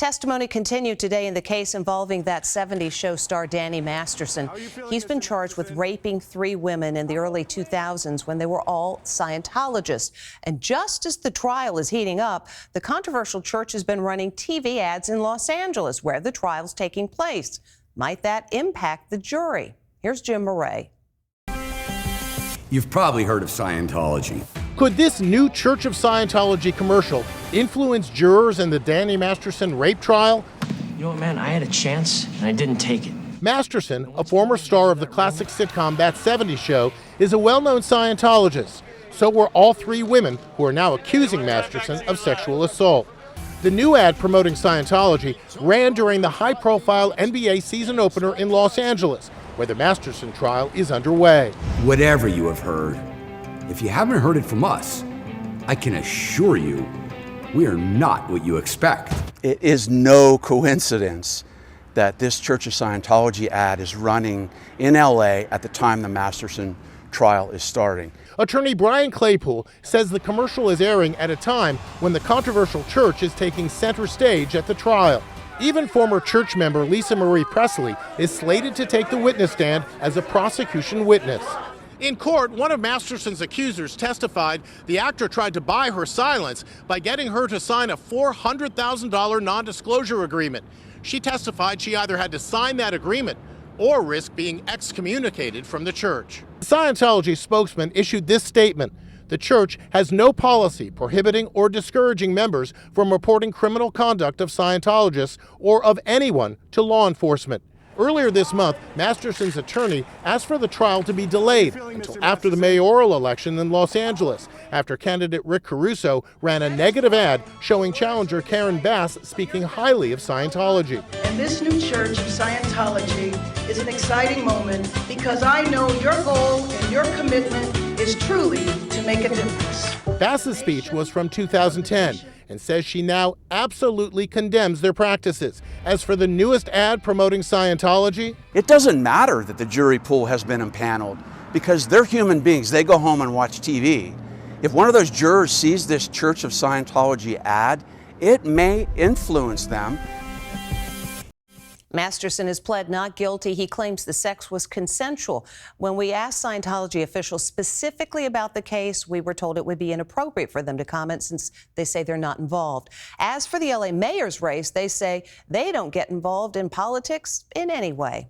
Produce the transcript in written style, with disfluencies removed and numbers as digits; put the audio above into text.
Testimony continued today in the case involving that 70s show star Danny Masterson. He's been charged with raping 3 women in the early 2000s when they were all Scientologists. And just as the trial is heating up, the controversial church has been running TV ads in Los Angeles where the trial's taking place. Might that impact the jury? Here's Jim Murray. You've probably heard of Scientology. Could this new Church of Scientology commercial influence jurors in the Danny Masterson rape trial? You know what, man, I had a chance and I didn't take it. Masterson, a former star of the classic sitcom That 70s Show, is a well-known Scientologist. So were all 3 women who are now accusing Masterson of sexual assault. The new ad promoting Scientology ran during the high-profile NBA season opener in Los Angeles, where the Masterson trial is underway. Whatever you have heard, if you haven't heard it from us, I can assure you we are not what you expect. It is no coincidence that this Church of Scientology ad is running in LA at the time the Masterson trial is starting. Attorney Brian Claypool says the commercial is airing at a time when the controversial church is taking center stage at the trial. Even former church member Lisa Marie Presley is slated to take the witness stand as a prosecution witness. In court, one of Masterson's accusers testified the actor tried to buy her silence by getting her to sign a $400,000 non-disclosure agreement. She testified she either had to sign that agreement or risk being excommunicated from the church. The Scientology spokesman issued this statement: the church has no policy prohibiting or discouraging members from reporting criminal conduct of Scientologists or of anyone to law enforcement. Earlier this month, Masterson's attorney asked for the trial to be delayed until after the mayoral election in Los Angeles, after candidate Rick Caruso ran a negative ad showing challenger Karen Bass speaking highly of Scientology. And this new Church of Scientology is an exciting moment because I know your goal and your commitment is truly to make a difference. Bass's speech was from 2010 and says she now absolutely condemns their practices. As for the newest ad promoting Scientology, it doesn't matter that the jury pool has been impaneled because they're human beings. They go home and watch TV. If one of those jurors sees this Church of Scientology ad, it may influence them. Masterson has pled not guilty. He claims the sex was consensual. When we asked Scientology officials specifically about the case, we were told it would be inappropriate for them to comment since they say they're not involved. As for the LA mayor's race, they say they don't get involved in politics in any way.